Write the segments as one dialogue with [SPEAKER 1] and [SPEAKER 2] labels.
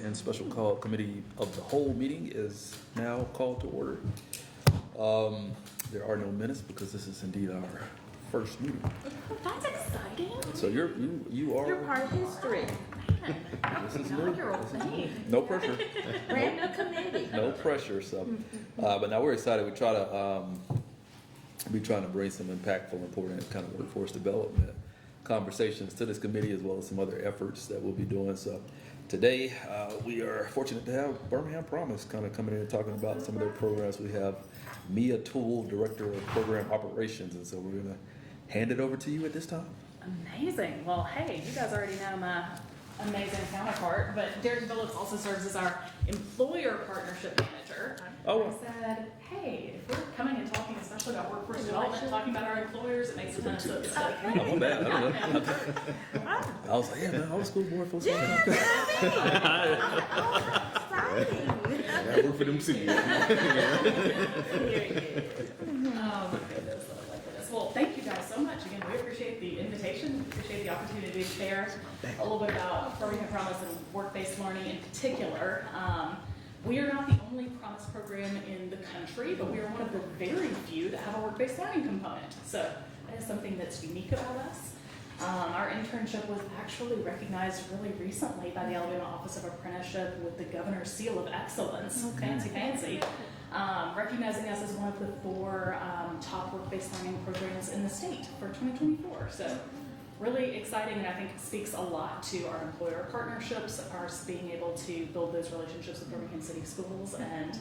[SPEAKER 1] and Special Call Committee of the Whole meeting is now called to order. There are no minutes because this is indeed our first meeting.
[SPEAKER 2] That's exciting.
[SPEAKER 1] So you are.
[SPEAKER 2] You're part of history.
[SPEAKER 1] This is new.
[SPEAKER 2] Inaugural thing.
[SPEAKER 1] No pressure.
[SPEAKER 2] Brand new committee.
[SPEAKER 1] No pressure. So, but now we're excited. We try to be trying to bring some impactful, important kind of workforce development conversations to this committee, as well as some other efforts that we'll be doing. So today we are fortunate to have Birmingham Promise kind of coming in and talking about some of their programs. We have Mia Toole, Director of Program Operations, and so we're going to hand it over to you at this time.
[SPEAKER 3] Amazing. Well, hey, you guys already know my amazing counterpart, but Derek Phillips also serves as our employer partnership manager.
[SPEAKER 1] Oh.
[SPEAKER 3] I said, hey, if we're coming and talking especially about workforce development, talking about our employers, it makes a ton of sense. So,
[SPEAKER 1] Oh, my bad. I don't know. I was like, yeah, man, I was school board for
[SPEAKER 2] Yeah,
[SPEAKER 1] something.
[SPEAKER 2] exciting.
[SPEAKER 4] I work for them too.
[SPEAKER 3] Oh my goodness. Oh my goodness. Well, thank you guys so much. Again, we appreciate the invitation, appreciate the opportunity to share a little bit about Birmingham Promise and work-based learning in particular. We are not the only Promise program in the country, but we are one of the very few that have a work-based learning component. So that is something that's unique about us. Our internship was actually recognized really recently by the Alabama Office of Apprenticeship with the Governor's Seal of Excellence. Fancy. Recognizing us as one of the 4 top work-based learning programs in the state for 2024. So really exciting, and I think it speaks a lot to our employer partnerships, our being able to build those relationships with Birmingham City Schools, and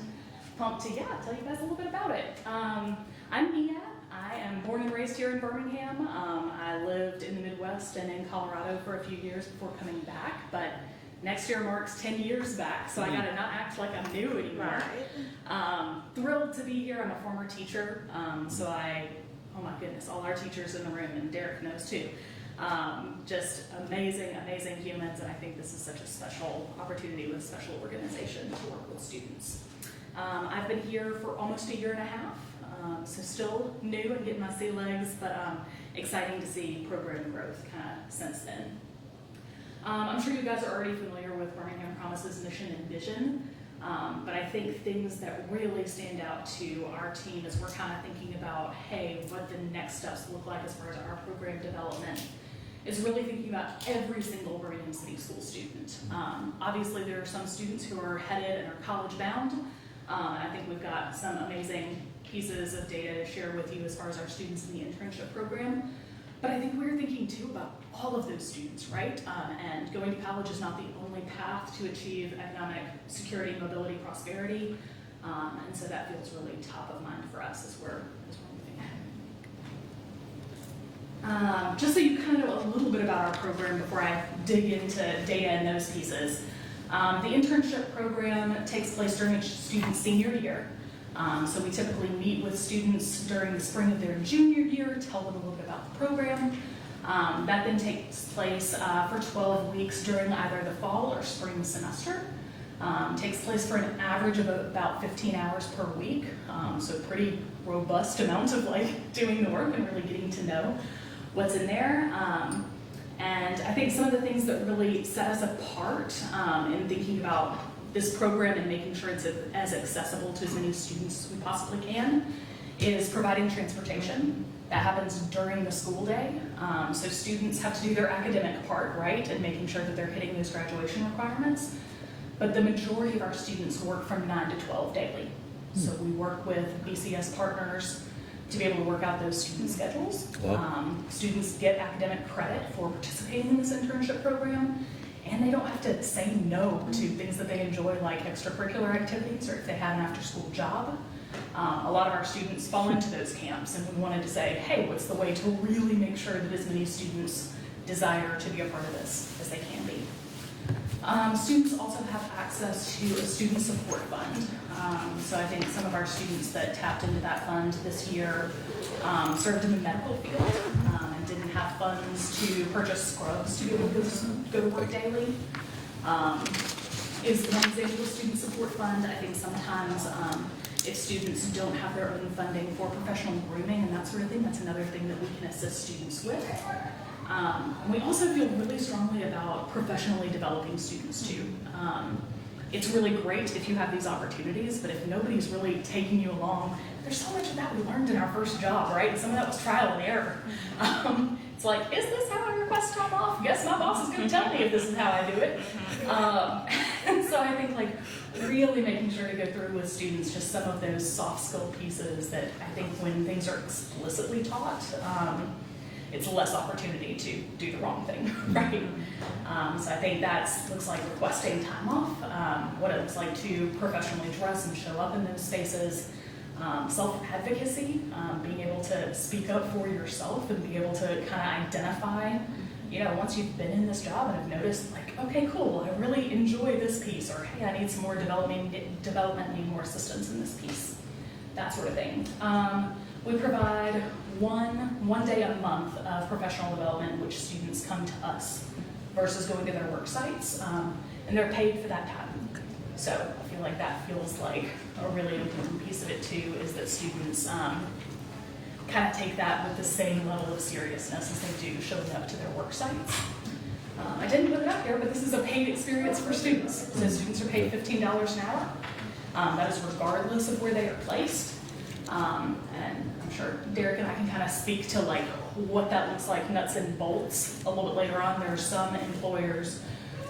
[SPEAKER 3] pumped to, tell you guys a little bit about it. I'm Mia. I am born and raised here in Birmingham. I lived in the Midwest and in Colorado for a few years before coming back, but next year marks 10 years back, so I gotta not act like I'm new anymore. Thrilled to be here. I'm a former teacher, so oh my goodness, all our teachers in the room, and Derek knows too. Just amazing humans, and I think this is such a special opportunity with a special organization to work with students. I've been here for almost a year and a half, so still new and getting my sea legs, but exciting to see program growth kind of since then. I'm sure you guys are already familiar with Birmingham Promise's mission and vision, but I think things that really stand out to our team as we're kind of thinking about, hey, what the next steps look like as far as our program development, is really thinking about every single Birmingham City School student. Obviously, there are some students who are headed and are college bound. I think we've got some amazing pieces of data to share with you as far as our students in the internship program. But I think we're thinking too about all of those students, right? And going to college is not the only path to achieve economic security, mobility, prosperity. And so that feels really top of mind for us as we're moving ahead. Just so you kind of know a little bit about our program before I dig into data and those pieces. The internship program takes place during each student's senior year. So we typically meet with students during the spring of their junior year, tell them a little bit about the program. That then takes place for 12 weeks during either the fall or spring semester. Takes place for an average of about 15 hours per week. So pretty robust amount of doing the work and really getting to know what's in there. And I think some of the things that really set us apart in thinking about this program and making sure it's as accessible to as many students as we possibly can is providing transportation. That happens during the school day. So students have to do their academic part, right, and making sure that they're hitting those graduation requirements. But the majority of our students work from 9 to 12 daily. So we work with BCS partners to be able to work out those student schedules. Students get academic credit for participating in this internship program, and they don't have to say no to things that they enjoy, like extracurricular activities, or if they have an after-school job. A lot of our students fall into those camps, and we wanted to say, hey, what's the way to really make sure that as many students desire to be a part of this as they can be? Students also have access to a student support fund. So I think some of our students that tapped into that fund this year served in the medical field and didn't have funds to purchase scrubs to be able to go to work daily. Is one example of student support fund. I think sometimes if students don't have their own funding for professional grooming and that sort of thing, that's another thing that we can assist students with. We also feel really strongly about professionally developing students too. it's really great if you have these opportunities, but if nobody's really taking you along, there's so much of that we learned in our first job, right? And some of that was trial and error. It's like, is this how I request time off? Guess my boss is going to tell me if this is how I do it. And so I think like really making sure to go through with students just some of those soft skill pieces that I think when things are explicitly taught, it's less opportunity to do the wrong thing, right? So I think that looks like requesting time off, what it looks like to professionally dress and show up in those spaces, self-advocacy, being able to speak up for yourself and be able to kind of identify, you know, once you've been in this job and have noticed like, okay, cool, I really enjoy this piece, or hey, I need some more development, need more assistance in this piece, that sort of thing. We provide one day a month of professional development in which students come to us versus going to their work sites, and they're paid for that time. So I feel like that feels like a really important piece of it too, is that students kind of take that with the same level of seriousness as they do showing up to their work sites. I didn't put it up here, but this is a paid experience for students. So students are paid $15 an hour. That is regardless of where they are placed. And I'm sure Derek and I can kind of speak to like what that looks like nuts and bolts a little bit later on. There are some employers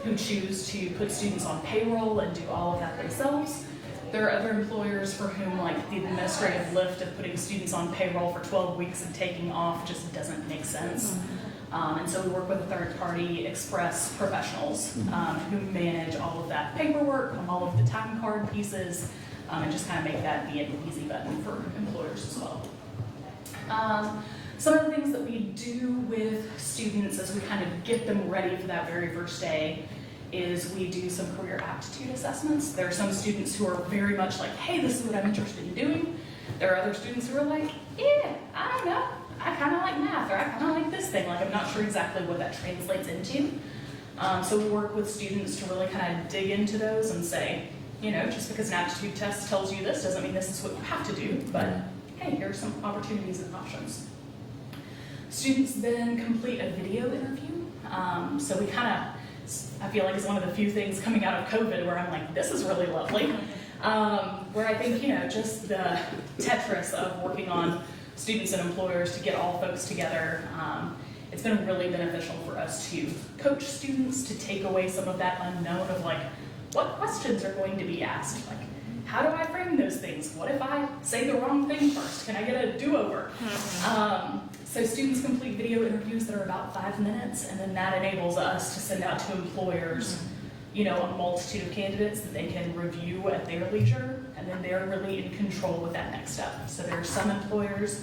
[SPEAKER 3] who choose to put students on payroll and do all of that themselves. There are other employers for whom like the administrative lift of putting students on payroll for 12 weeks and taking off just doesn't make sense. And so we work with a third party, Express Professionals, who manage all of that paperwork, all of the time card pieces, and just kind of make that be an easy button for employers as well. Some of the things that we do with students as we kind of get them ready for that very first day is we do some career aptitude assessments. There are some students who are very much like, hey, this is what I'm interested in doing. There are other students who are like, yeah, I don't know, I kind of like math, or I kind of like this thing. Like, I'm not sure exactly what that translates into. So we work with students to really kind of dig into those and say, you know, just because an aptitude test tells you this doesn't mean this is what you have to do, but hey, here are some opportunities and options. Students then complete a video interview. So we kind of, I feel like it's one of the few things coming out of COVID where I'm like, this is really lovely. Where I think, you know, just the Tetris of working on students and employers to get all folks together, it's been really beneficial for us to coach students to take away some of that unknown of like, what questions are going to be asked? Like, how do I frame those things? What if I say the wrong thing first? Can I get a do-over? So students complete video interviews that are about 5 minutes, and then that enables us to send out to employers, you know, a multitude of candidates that they can review at their leisure, and then they're really in control with that next step. So there are some employers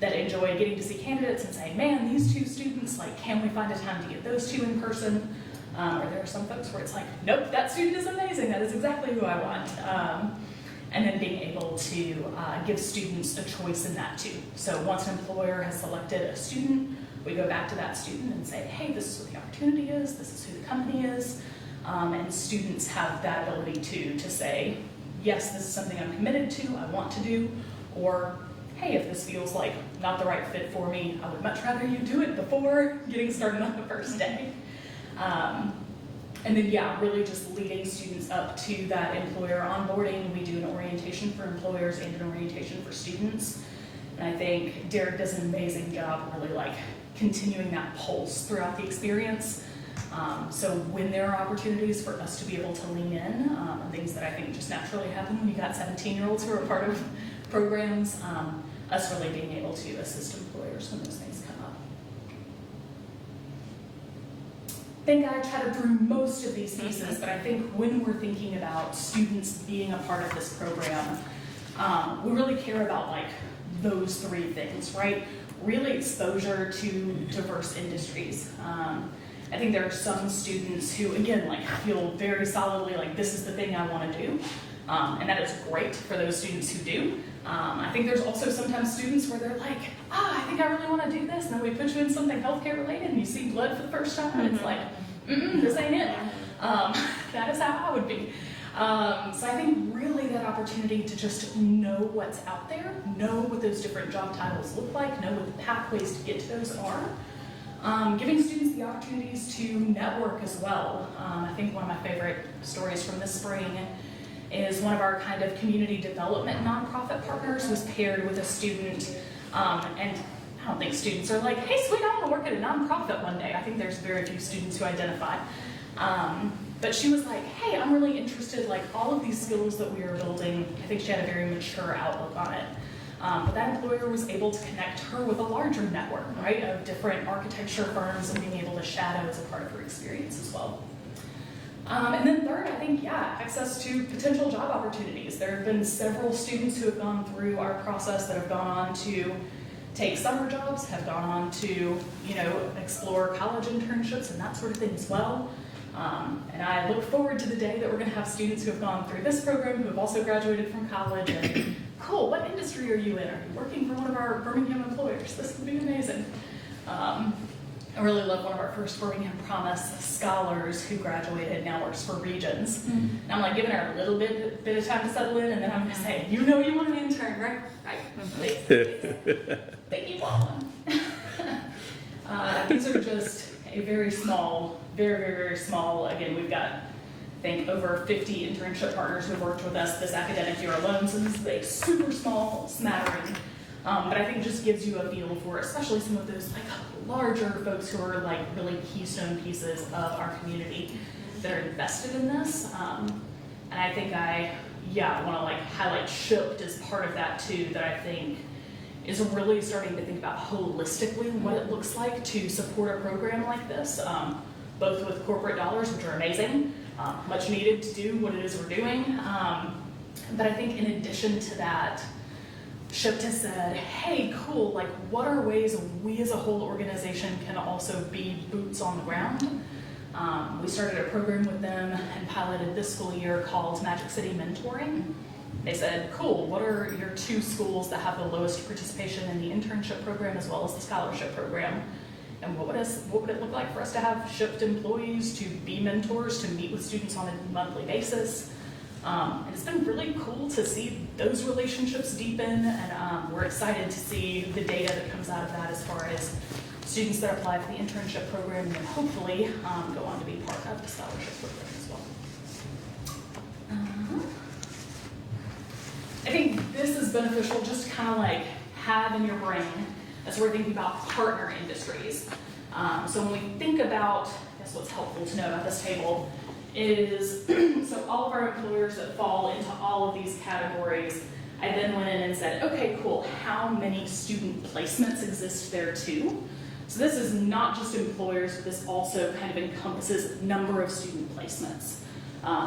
[SPEAKER 3] that enjoy getting to see candidates and say, man, these two students, like, can we find a time to get those two in person? Or there are some folks where it's like, nope, that student is amazing, that is exactly who I want. And then being able to give students a choice in that too. So once an employer has selected a student, we go back to that student and say, hey, this is what the opportunity is, this is who the company is. And students have that ability to say, yes, this is something I'm committed to, I want to do, or hey, if this feels like not the right fit for me, I would much rather you do it before getting started on the first day. And then, yeah, really just leading students up to that employer onboarding. We do an orientation for employers and an orientation for students. And I think Derek does an amazing job really like continuing that pulse throughout the experience. So when there are opportunities for us to be able to lean in, things that I think just naturally happen when you got 17-year-olds who are part of programs, us really being able to assist employers when those things come up. I think I chatted through most of these pieces, but I think when we're thinking about students being a part of this program, we really care about like those three things, right? Really exposure to diverse industries. I think there are some students who, again, like feel very solidly like this is the thing I want to do. And that is great for those students who do. I think there's also sometimes students where they're like, I think I really want to do this, and then we put you in something healthcare related and you see blood for the first time, and it's like, this ain't it. That is how I would be. So I think really that opportunity to just know what's out there, know what those different job titles look like, know what the pathways to get to those are. Giving students the the opportunities to network as well. I think one of my favorite stories from this spring is one of our kind of community development nonprofit partners was paired with a student, and I don't think students are like, hey, sweet, I want to work at a nonprofit one day. I think there's very few students who identify. But she was like, hey, I'm really interested, like all of these skills that we are building, I think she had a very mature outlook on it. But that employer was able to connect her with a larger network, right, of different architecture firms and being able to shadow as a part of her experience as well. And then third, I think, yeah, access to potential job opportunities. There have been several students who have gone through our process that have gone on to take summer jobs, have gone on to, you know, explore college internships and that sort of thing as well. And I look forward to the day that we're going to have students who have gone through this program who have also graduated from college and, cool, what industry are you in? Are you working for one of our Birmingham employers? This would be amazing. I really love one of our first Birmingham Promise scholars who graduated, now works for Regions. And I'm like giving her a little bit of time to settle in, and then I'm going to say, you know you want an intern, right? Right. Please. They keep on. These are just a very small, very small, again, we've got, I think, over 50 internship partners who have worked with us this academic year alone, so this is a super small smattering. But I think it just gives you a feel for, especially some of those like larger folks who are like really keystone pieces of our community that are invested in this. And I think I want to like highlight Shipped as part of that too, that I think is really starting to think about holistically what it looks like to support a program like this, both with corporate dollars, which are amazing, much needed to do what it is we're doing. But I think in addition to that, Shipped has said, hey, cool, like what are ways we as a whole organization can also be boots on the ground? We started a program with them and piloted this school year called Magic City Mentoring. They said, cool, what are your 2 schools that have the lowest participation in the internship program as well as the scholarship program? And what would it look like for us to have Shipped employees to be mentors, to meet with students on a monthly basis? And it's been really cool to see those relationships deepen, and we're excited to see the data that comes out of that as far as students that apply for the internship program and then hopefully go on to be part of the scholarship program as well. I think this is beneficial just to kind of like have in your brain as we're thinking about partner industries. So when we think about, I guess what's helpful to know about this table is, so all of our employers that fall into all of these categories, I then went in and said, okay, cool, how many student placements exist there too? So this is not just employers, but this also kind of encompasses number of student placements.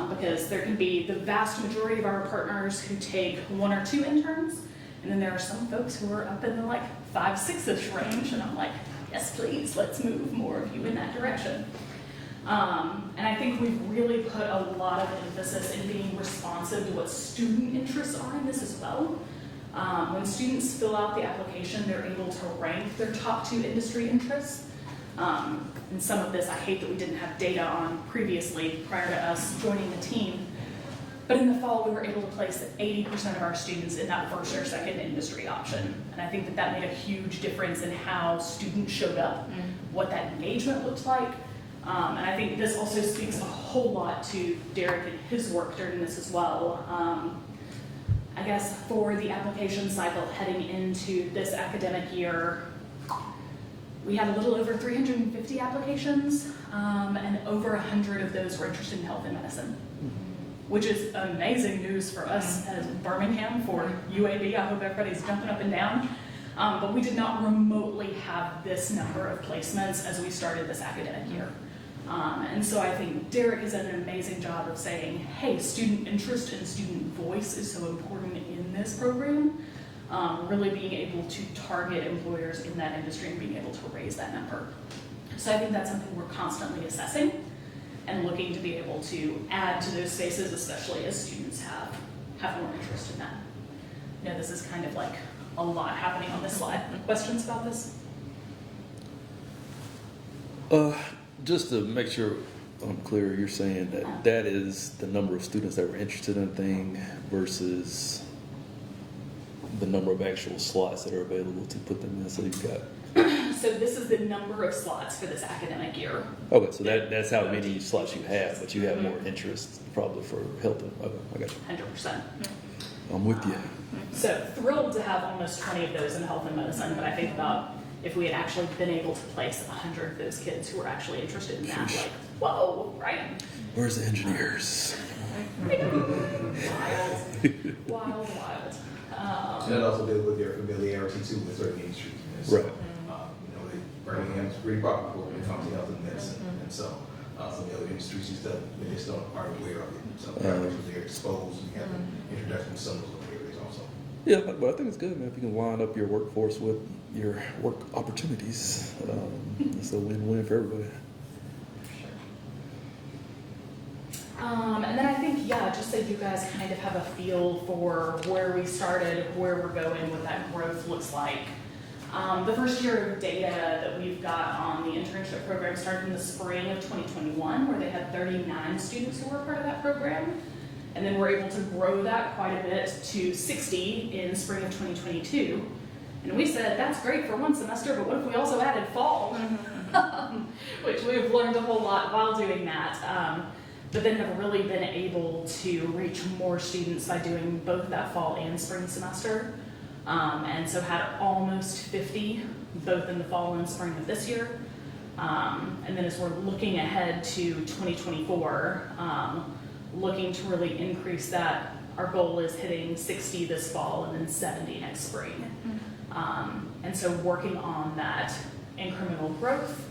[SPEAKER 3] Because there can be the vast majority of our partners who take 1 or 2 interns, and then there are some folks who are up in the like 5, 6-ish range, and I'm like, yes, please, let's move more of you in that direction. And I think we've really put a lot of emphasis in being responsive to what student interests are in this as well. When students fill out the application, they're able to rank their top 2 industry interests. And some of this I hate that we didn't have data on previously prior to us joining the team. But in the fall, we were able to place 80% of our students in that first or second industry option. And I think that that made a huge difference in how students showed up, what that engagement looked like. And I think this also speaks a whole lot to Derek and his work during this as well. I guess for the application cycle heading into this academic year, we had a little over 350 applications, and over 100 of those were interested in health and medicine, which is amazing news for us as Birmingham, for UAB. I hope everybody's jumping up and down. But we did not remotely have this number of placements as we started this academic year. And so I think Derek has done an amazing job of saying, hey, student interest and student voice is so important in this program. Really being able to target employers in that industry and being able to raise that number. So I think that's something we're constantly assessing and looking to be able to add to those spaces, especially as students have more interest in that. You know, this is kind of like a lot happening on this slide. Questions about this?
[SPEAKER 1] Just to make sure I'm clear, you're saying that that is the number of students that were interested in a thing versus the number of actual slots that are available to put them in. So you've got
[SPEAKER 3] So this is the number of slots for this academic year.
[SPEAKER 1] Okay, so that's how many slots you have, but you have more interest probably for helping. Okay, I got you.
[SPEAKER 3] 100%.
[SPEAKER 1] I'm with you.
[SPEAKER 3] So thrilled to have almost 20 of those in health and medicine, but I think about if we had actually been able to place 100 of those kids who were actually interested in that, like, whoa, right?
[SPEAKER 1] Where's the engineers?
[SPEAKER 3] Wild.
[SPEAKER 4] And that also deals with their familiarity too with certain industries. And so,
[SPEAKER 1] Right.
[SPEAKER 4] Birmingham's pretty profitable when it comes to health and medicine. And so, some of the other industries and stuff, they just aren't aware of it. So, they're exposed and have an introduction to some of those areas also.
[SPEAKER 1] Yeah, but I think it's good, man. If you can line up your workforce with your work opportunities, it's a win-win for everybody.
[SPEAKER 3] And then I think, just so you guys kind of have a feel for where we started, where we're going, what that growth looks like. The first year of data that we've got on the internship program started in the spring of 2021, where they had 39 students who were part of that program. And then we're able to grow that quite a bit to 60 in spring of 2022. And we said, that's great for one semester, but what if we also added fall? Which we've learned a whole lot while doing that. But then have really been able to reach more students by doing both that fall and spring semester. And so had almost 50, both in the fall and spring of this year. And then as we're looking ahead to 2024, looking to really increase that, our goal is hitting 60 this fall and then 70 next spring. And so working on that incremental growth.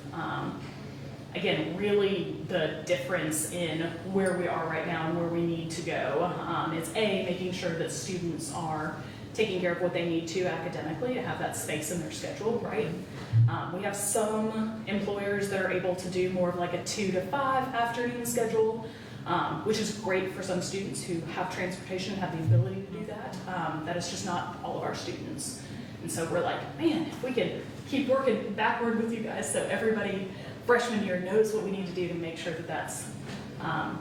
[SPEAKER 3] Again, really the difference in where we are right now and where we need to go is A, making sure that students are taking care of what they need to academically to have that space in their schedule, right? We have some employers that are able to do more of like a 2 to 5 afternoon schedule, which is great for some students who have transportation, have the ability to do that. That is just not all of our students. And so we're like, man, if we can keep working backward with you guys so everybody freshman year knows what we need to do to make sure that that's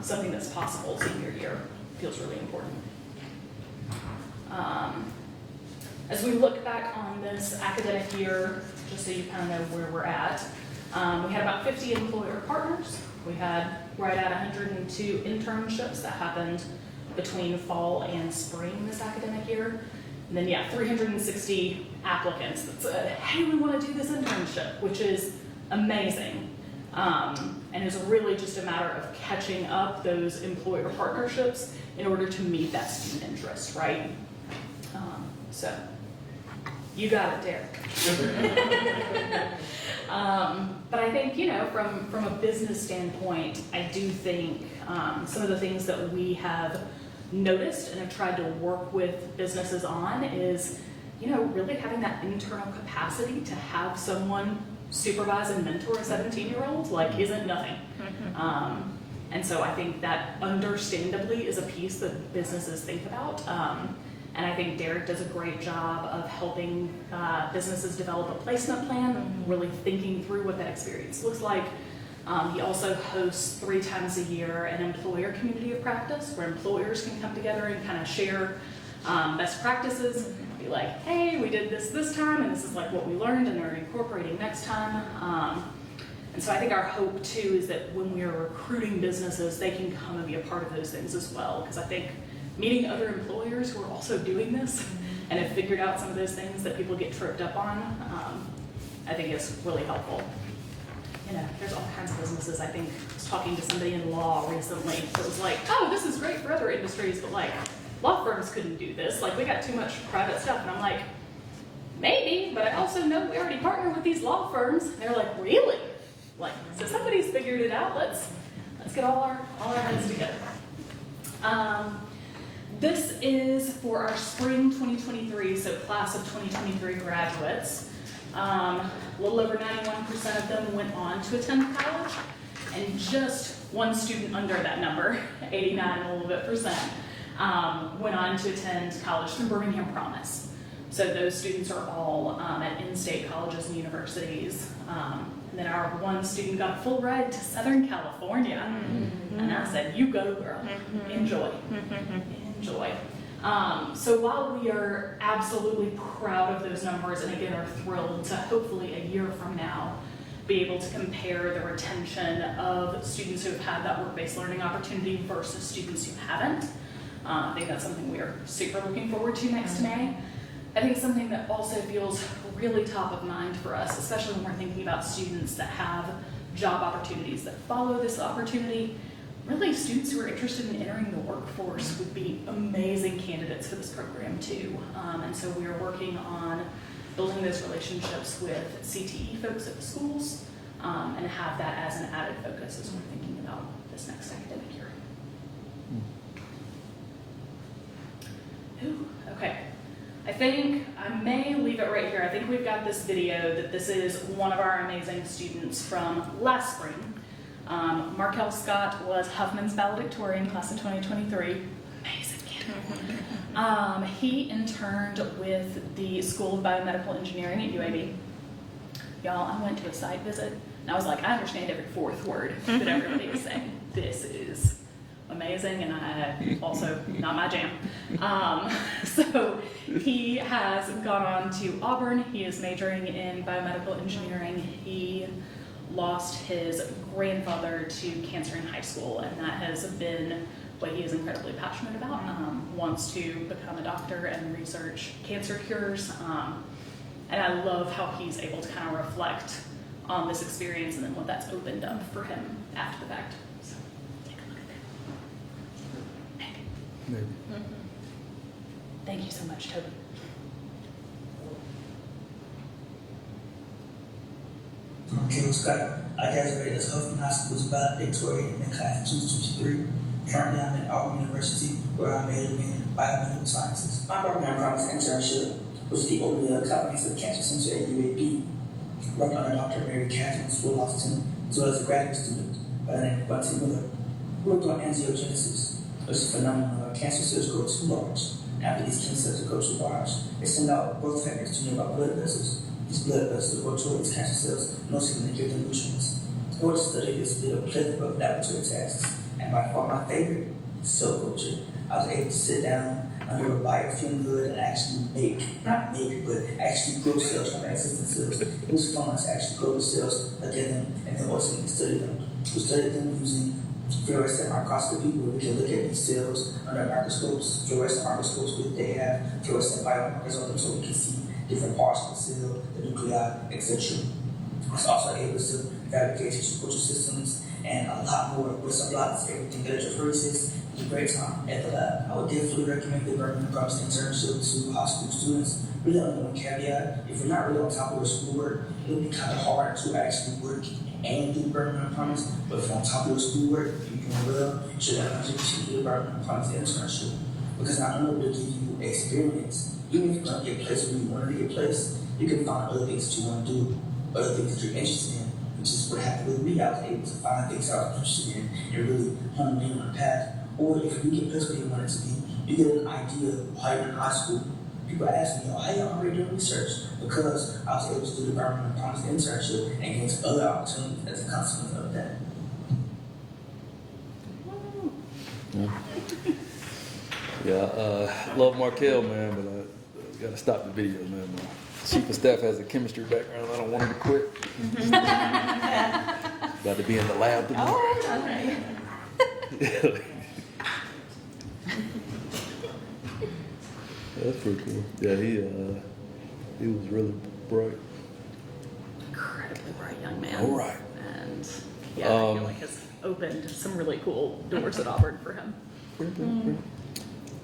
[SPEAKER 3] something that's possible senior year feels really important. As we look back on this academic year, just so you kind of know where we're at, we had about 50 employer partners. We had right at 102 internships that happened between fall and spring this academic year. And then 360 applicants that said, hey, we want to do this internship, which is amazing. And it's really just a matter of catching up those employer partnerships in order to meet that student interest, right? So, you got it, Derek. But I think, from a business standpoint, I do think some of the things that we have noticed and have tried to work with businesses on is, really having that internal capacity to have someone supervise and mentor a 17-year-old, isn't nothing. And so I think that understandably is a piece that businesses think about. And I think Derek does a great job of helping businesses develop a placement plan, really thinking through what that experience looks like. He also hosts 3 times a year an employer community of practice where employers can come together and kind of share best practices, be like, hey, we did this time, and this is what we learned, and they're incorporating next time. And so I think our hope too is that when we are recruiting businesses, they can come and be a part of those things as well. Because I think meeting other employers who are also doing this and have figured out some of those things that people get tripped up on, I think is really helpful. There's all kinds of businesses. I think I was talking to somebody in law recently that was like, oh, this is great for other industries, but law firms couldn't do this. We got too much private stuff. And I'm like, maybe, but I also know we already partner with these law firms. And they're like, really? So somebody's figured it out. Let's get all our heads together. This is for our spring 2023, so class of 2023 graduates. A little over 91% of them went on to attend college, and just one student under that number, 89 a little bit percent, went on to attend college through Birmingham Promise. So those students are all at in-state colleges and universities. And then our one student got a full ride to Southern California. And I said, you go, girl. Enjoy. Enjoy. So while we are absolutely proud of those numbers and again are thrilled to hopefully a year from now be able to compare the retention of students who have had that work-based learning opportunity versus students who haven't, I think that's something we are super looking forward to next May. I think something that also feels really top of mind for us, especially when we're thinking about students that have job opportunities that follow this opportunity, really students who are interested in entering the workforce would be amazing candidates for this program too. And so we are working on building those relationships with CTE folks at the schools and have that as an added focus as we're thinking about this next academic year. Ooh, okay. I think I may leave it right here. I think we've got this video that this is one of our amazing students from last spring. Markel Scott was Huffman's valedictorian class of 2023. Amazing kid. He interned with the School of Biomedical Engineering at UAB. Y'all, I went to a site visit and I was like, I understand every fourth word that everybody is saying. This is amazing, and I also not my jam. So he has gone on to Auburn. He is majoring in biomedical engineering. He lost his grandfather to cancer in high school, and that has been what he is incredibly passionate about. Wants to become a doctor and research cancer cures. And I love how he's able to kind of reflect on this experience and then what that's opened up for him after the fact. So take a look at that.
[SPEAKER 1] Maybe.
[SPEAKER 3] Thank you so much, Toby.
[SPEAKER 5] I'm Caleb Scott. I graduated as Huffman High School's valedictorian in class of 2023. Currently, I'm at Auburn University, where I majored in biomedical sciences. My Birmingham Promise internship was the O'Neal Comprehensive Cancer Center at UAB, working under Dr. Mary Catherine Swolofton, as well as a graduate student by the name of Bunty Miller. We worked on angiogenesis, which is a phenomenon where cancer cells grow too large. After these cancer cells grow too large, they send out growth factors to nearby blood vessels. These blood vessels grow towards cancer cells, mostly when they give them nutrients. In order to study this, we did a plethora of laboratory tasks, and by far my favorite, cell culture. I was able to sit down under a biofilm hood and actually actually grow cells from existing cells. It was fun to actually grow the cells, look at them, and then ultimately study them. We studied them using fluorescent microscopy, where we can look at these cells under microscopes. Fluorescent microscopes, where they have fluorescent biomarkers on them so we can see different parts of the cell, the nuclei, etc. I was also able to fabricate tissue culture systems and a lot more with some lots, everything electrophoresis. It was a great time at the lab. I would definitely recommend the Birmingham Promise internship to high school students. Really only one caveat: if you're not really on top of your schoolwork, it'll be kind of hard to actually work and do Birmingham Promise. But if you're on top of your schoolwork, if you're doing well, you should 100% do the Birmingham Promise internship, because not only will it give you experience, even if you don't get placed where you want to get placed, you can find other things that you want to do, other things that you're interested in, which is what happened with me. I was able to find things I was interested in and really hone in on the path. Or if you get placed where you want it to be, you get an idea while you're in high school. People ask me, oh, how you already doing research? Because I was able to do the Birmingham Promise internship and get into other opportunities as a consequence of that.
[SPEAKER 1] Yeah, love Markel, man, but I gotta stop the video, man. My chief of staff has a chemistry background. I don't want him to quit. About to be in the lab tomorrow.
[SPEAKER 2] Oh, okay.
[SPEAKER 1] That's pretty cool. Yeah, he was really bright.
[SPEAKER 3] Incredibly bright young man.
[SPEAKER 1] All right.
[SPEAKER 3] And yeah, I feel like has opened some really cool doors at Auburn for him.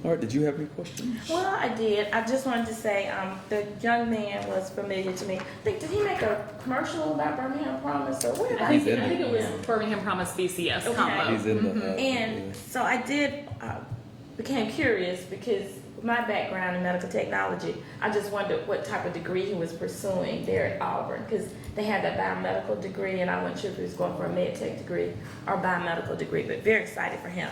[SPEAKER 1] All right, did you have any questions?
[SPEAKER 2] Well, I did. I just wanted to say the young man was familiar to me. I think, did he make a commercial about Birmingham Promise or what?
[SPEAKER 3] I think
[SPEAKER 1] in
[SPEAKER 3] it was
[SPEAKER 2] Yeah.
[SPEAKER 3] Birmingham Promise BCS
[SPEAKER 2] Okay.
[SPEAKER 3] combo.
[SPEAKER 1] He's in the.
[SPEAKER 2] And so I did became curious because with my background in medical technology, I just wondered what type of degree he was pursuing there at Auburn, because they had that biomedical degree, and I wasn't sure if he was going for a med tech degree or biomedical degree, but very excited for him.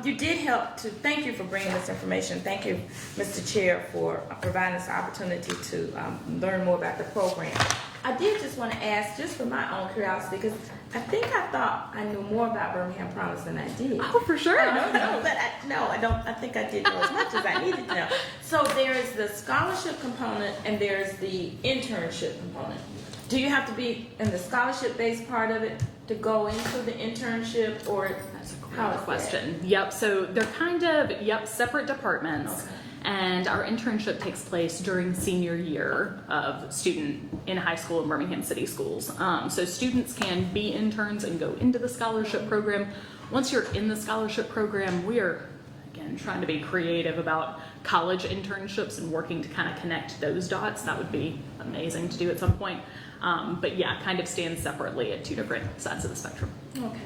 [SPEAKER 2] You did help to, thank you for bringing this information. Thank you, Mr. Chair, for providing us the opportunity to learn more about the program. I did just want to ask, just for my own curiosity, because I think I thought I knew more about Birmingham Promise than I did.
[SPEAKER 3] Oh, for sure.
[SPEAKER 2] I don't. I think I didn't know as much as I needed to know. So there is the scholarship component and there's the internship component. Do you have to be in the scholarship-based part of it to go into the internship, or
[SPEAKER 3] That's a
[SPEAKER 2] how
[SPEAKER 3] great
[SPEAKER 2] is
[SPEAKER 3] question. Yep. So they're kind of separate departments.
[SPEAKER 2] Okay.
[SPEAKER 3] And our internship takes place during senior year of student in high school in Birmingham City Schools. So students can be interns and go into the scholarship program. Once you're in the scholarship program, we're, again, trying to be creative about college internships and working to kind of connect those dots. That would be amazing to do at some point. But yeah, kind of stand separately at two different sides of the spectrum.
[SPEAKER 2] Okay.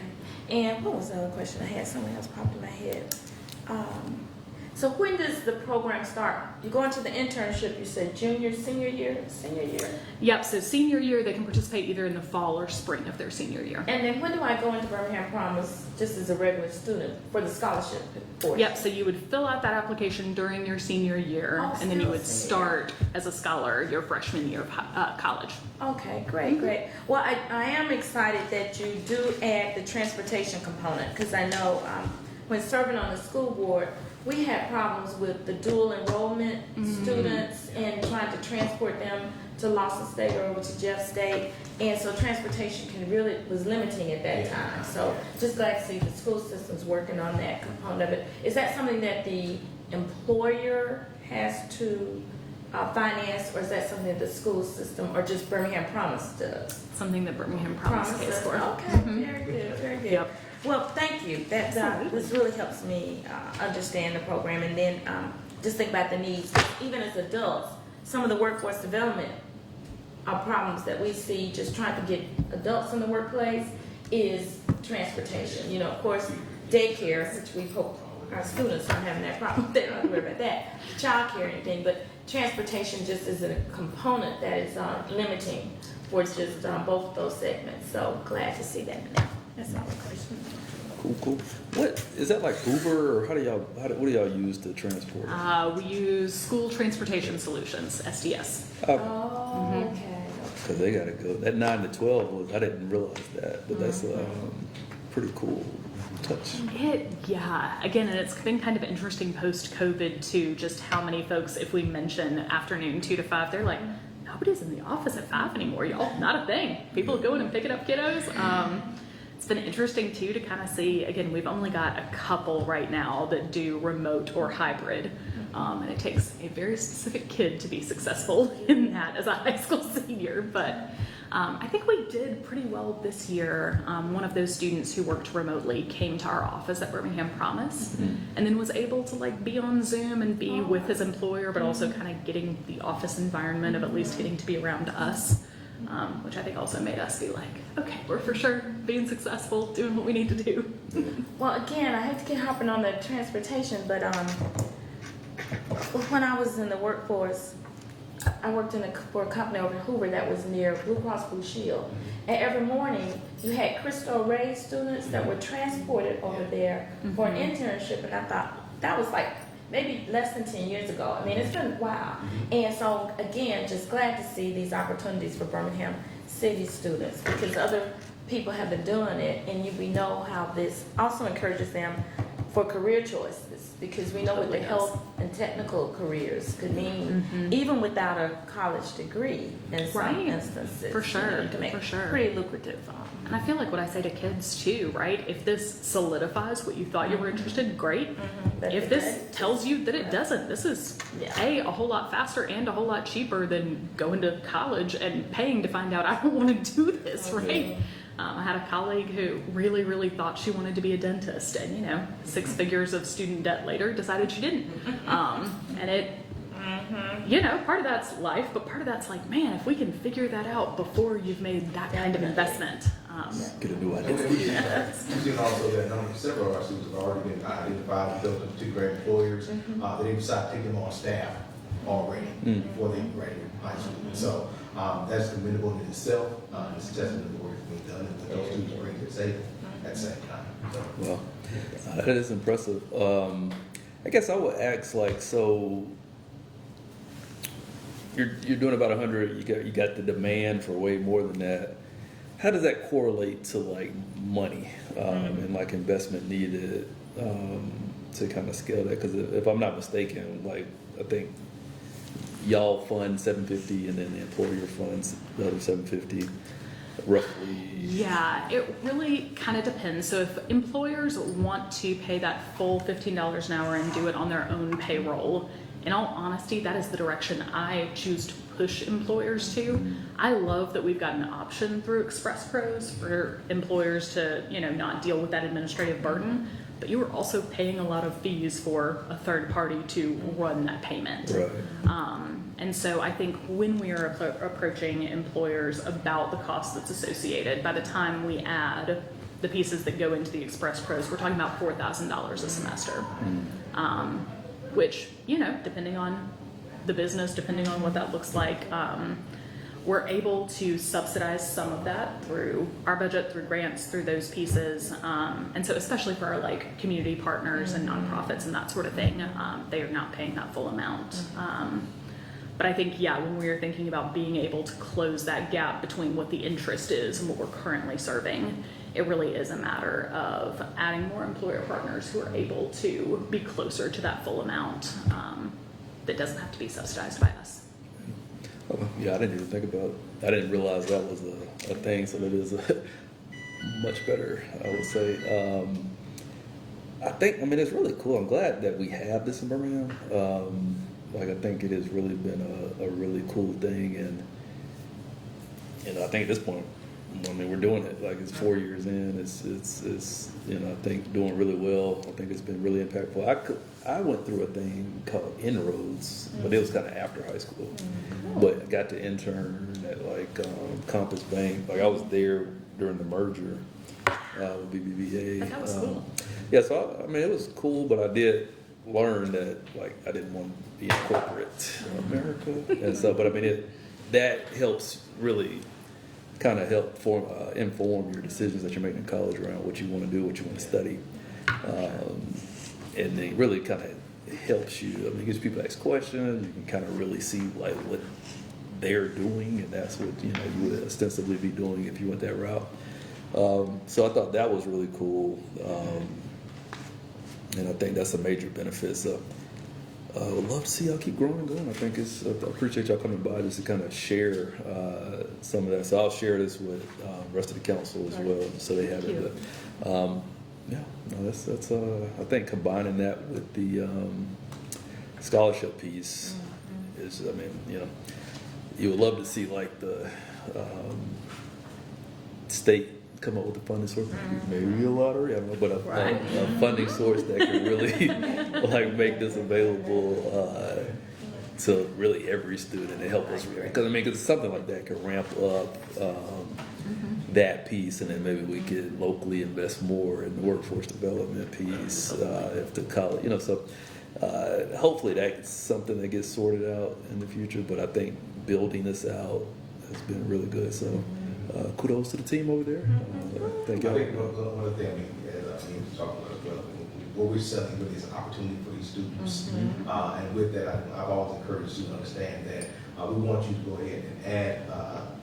[SPEAKER 2] And what was the other question I had? Something else popped in my head. So when does the program start? You go into the internship, you said senior year?
[SPEAKER 3] Yep, so senior year, they can participate either in the fall or spring of their senior year.
[SPEAKER 2] And then when do I go into Birmingham Promise just as a regular student for the scholarship portion?
[SPEAKER 3] Yep, so you would fill out that application during your senior year,
[SPEAKER 2] Oh,
[SPEAKER 3] and then you
[SPEAKER 2] still
[SPEAKER 3] would
[SPEAKER 2] senior.
[SPEAKER 3] start as a scholar your freshman year of college.
[SPEAKER 2] Okay, great. Well, I am excited that you do add the transportation component, because I know when serving on the school board, we had problems with the dual enrollment students and trying to transport them to Lawson State or over to Jeff State. And so transportation was limiting at that time. So just glad to see the school system's working on that component of it. Is that something that the employer has to finance, or is that something that the school system or just Birmingham Promise does?
[SPEAKER 3] Something that Birmingham Promise pays for.
[SPEAKER 2] Okay, very good, very good.
[SPEAKER 3] Yep.
[SPEAKER 2] Well, thank you. That this really helps me understand the program, and then just think about the needs. Even as adults, some of the workforce development problems that we see just trying to get adults in the workplace is transportation. You know, of course, daycare, which we hope our students aren't having that problem. They're not worried about that. Childcare or anything, but transportation just is a component that is limiting for just both of those segments. So glad to see that now. That's all the question.
[SPEAKER 1] Cool. What is that, like Uber, or what do y'all use to transport?
[SPEAKER 3] We use School Transportation Solutions, SDS.
[SPEAKER 2] Oh, okay.
[SPEAKER 1] Because they gotta go. That 9 to 12 I didn't realize that, but that's pretty cool touch.
[SPEAKER 3] Again, and it's been kind of interesting post-COVID too, just how many folks, if we mention afternoon 2 to 5, they're like, nobody's in the office at 5 anymore, y'all. Not a thing. People go in and picking up kiddos. It's been interesting too to kind of see, again, we've only got a couple right now that do remote or hybrid. And it takes a very specific kid to be successful in that as a high school senior. But I think we did pretty well this year. One of those students who worked remotely came to our office at Birmingham Promise and then was able to like be on Zoom and be with his employer, but also kind of getting the office environment of at least getting to be around us. Which I think also made us be like, okay, we're for sure being successful, doing what we need to do.
[SPEAKER 2] Well, again, I hate to keep hopping on the transportation, but when I was in the workforce, I worked for a company over in Hoover that was near Blue Cross Blue Shield. And every morning, you had Cristo Rey students that were transported over there for an internship, and I thought that was like maybe less than 10 years ago. I mean, it's been a while. And so, again, just glad to see these opportunities for Birmingham City students, because other people have been doing it, and we know how this also encourages them for career choices, because we know what the health and technical careers could mean, even without a college degree in some instances.
[SPEAKER 3] For sure,
[SPEAKER 2] You know, it can make
[SPEAKER 3] for sure.
[SPEAKER 2] pretty lucrative.
[SPEAKER 3] And I feel like what I say to kids too, right? If this solidifies what you thought you were interested in, great. If this tells you that it doesn't, this is a whole lot faster and a whole lot cheaper than going to college and paying to find out I don't want to do this, right? I had a colleague who really, really thought she wanted to be a dentist, and 6 figures of student debt later decided she didn't. And it, part of that's life, but part of that's like, man, if we can figure that out before you've made that kind of investment.
[SPEAKER 1] Get a new
[SPEAKER 4] And
[SPEAKER 1] identity.
[SPEAKER 4] we've seen also that several of our students have already been identified and built into great employers. They decide to take them on staff already before they graduate high school. So that's commendable in itself. It's a testament to the work that's being done and what those students bring to the table at the same time. So,
[SPEAKER 1] Well, that is impressive. I guess I would ask, like, so you're doing about 100. You got the demand for way more than that. How does that correlate to like money and like investment needed to kind of scale that? Because if I'm not mistaken, like I think y'all fund 750 and then the employer funds the other 750 roughly.
[SPEAKER 3] Yeah, it really kind of depends. So if employers want to pay that full $15 an hour and do it on their own payroll, in all honesty, that is the direction I choose to push employers to. I love that we've got an option through Express Pros for employers to, not deal with that administrative burden, but you are also paying a lot of fees for a third party to run that payment.
[SPEAKER 1] Right.
[SPEAKER 3] And so I think when we are approaching employers about the cost that's associated, by the time we add the pieces that go into the Express Pros, we're talking about $4,000 a semester. Which, depending on the business, depending on what that looks like, we're able to subsidize some of that through our budget, through grants, through those pieces. And so especially for our like community partners and nonprofits and that sort of thing, they are not paying that full amount. But I think, when we are thinking about being able to close that gap between what the interest is and what we're currently serving, it really is a matter of adding more employer partners who are able to be closer to that full amount that doesn't have to be subsidized by us.
[SPEAKER 1] Yeah, I didn't even think about it. I didn't realize that was a thing, so that is much better, I would say. It's really cool. I'm glad that we have this in Birmingham. I think it has really been a really cool thing, and I think at this point, we're doing it. Like it's 4 years in. It's I think doing really well. I think it's been really impactful. I went through a thing called Inroads, but it was kind of after high school. But I got to intern at Compass Bank. I was there during the merger with BBVA.
[SPEAKER 3] That was cool.
[SPEAKER 1] Yeah, so it was cool, but I did learn that I didn't want to be in corporate America and stuff. But that helps really kind of help inform your decisions that you're making in college around what you want to do, what you want to study. And it really kind of helps you. It gives people ask questions. You can kind of really see what they're doing, and that's what you would ostensibly be doing if you went that route. So I thought that was really cool, and I think that's a major benefit. So I would love to see y'all keep growing and going. I appreciate y'all coming by just to kind of share some of that. So I'll share this with the rest of the council as well, so they have it. But, that's I think combining that with the scholarship piece is, you would love to see the state come up with a funding source, maybe a lottery, I don't know, but a funding source that can really make this available to really every student and help us. Because because something like that could ramp up that piece, and then maybe we could locally invest more in the workforce development piece if the college, So hopefully that's something that gets sorted out in the future. But I think building this out has been really good. So. Kudos to the team over there. Thank you.
[SPEAKER 4] I think one of the things, as I was talking about as well, what we're selling really is an opportunity for these students. And with that, I've always encouraged you to understand that we want you to go ahead and add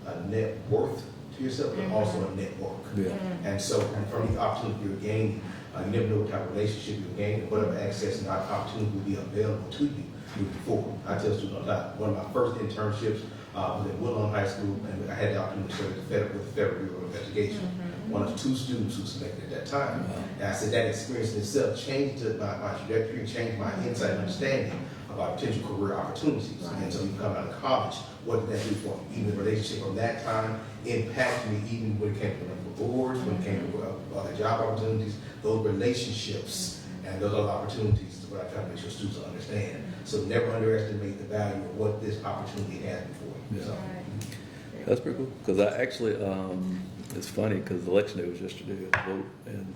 [SPEAKER 4] a net worth to yourself, but also a network.
[SPEAKER 1] Yeah.
[SPEAKER 4] And so from the opportunity you're gaining, you never know what type of relationship you're gaining, whatever access and opportunity will be available to you moving forward. I tell students a lot. One of my first internships was at Woodlawn High School, and I had the opportunity to serve with the Federal Bureau of Investigation. One of 2 students who was selected at that time. And I said that experience in itself changed my trajectory, changed my insight and understanding about potential career opportunities. And so you come out of college, what did that do for me? Even the relationship from that time impacted me even when it came to running for boards, when it came to other job opportunities, those relationships and those other opportunities is what I try to make sure students understand. So never underestimate the value of what this opportunity has before you.
[SPEAKER 1] Yeah.
[SPEAKER 4] So,
[SPEAKER 1] That's pretty cool. Because I actually, it's funny because election day was yesterday at the vote, and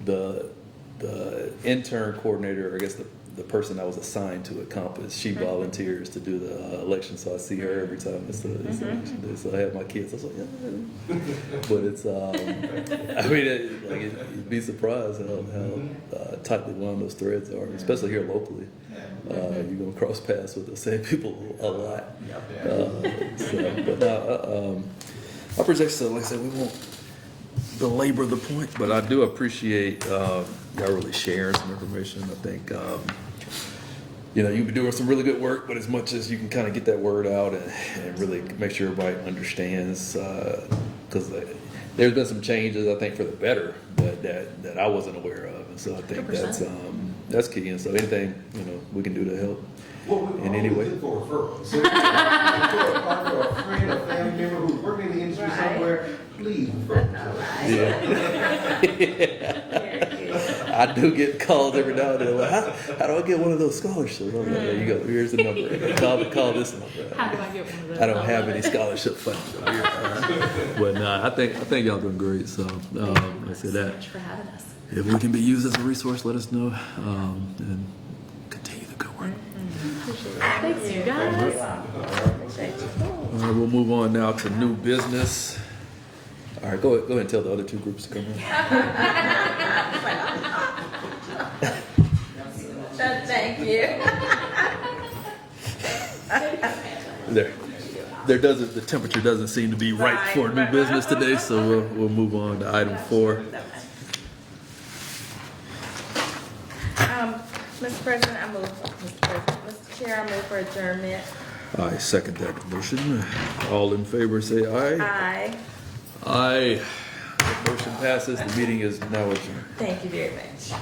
[SPEAKER 1] the intern coordinator, I guess the person that was assigned to Encompass, she volunteers to do the election, so I see her every time it's election day. So I have my kids. I was like, yeah. But it's, I mean, you'd be surprised how tightly wound those threads are, especially here locally. You're gonna cross paths with the same people a lot. I appreciate, so like I said, we won't belabor the point, but I do appreciate y'all really sharing some information. I think you've been doing some really good work, but as much as you can kind of get that word out and really make sure everybody understands, because there's been some changes I think for the better that I wasn't aware of, and so I think
[SPEAKER 3] 100%.
[SPEAKER 1] that's key. And so anything we can do to help.
[SPEAKER 4] Well,
[SPEAKER 1] in any way.
[SPEAKER 4] Look for referrals. So if you have a partner or a friend or family member who's working in the industry somewhere, please refer them to us.
[SPEAKER 1] Yeah. I do get calls every now and then. Like, how do I get one of those scholarships? I'm like, there you go. Here's the number. Call this number.
[SPEAKER 3] How do I get one of those?
[SPEAKER 1] I don't have any scholarship funds. But I think y'all doing great. So I said that.
[SPEAKER 3] Much for having us.
[SPEAKER 1] If we can be used as a resource, let us know. And continue the good work.
[SPEAKER 3] Thanks, you guys.
[SPEAKER 2] Appreciate you.
[SPEAKER 1] All right, we'll move on now to new business. All right, go ahead and tell the other two groups to come in.
[SPEAKER 2] Thank you.
[SPEAKER 1] The temperature doesn't seem to be right for new business today, so we'll move on to item 4.
[SPEAKER 2] Mr. President, Mr. Chair, I move for adjournment.
[SPEAKER 1] I second that motion. All in favor say aye.
[SPEAKER 2] Aye.
[SPEAKER 1] Aye. The motion passes. The meeting is now adjourned.
[SPEAKER 2] Thank you very much.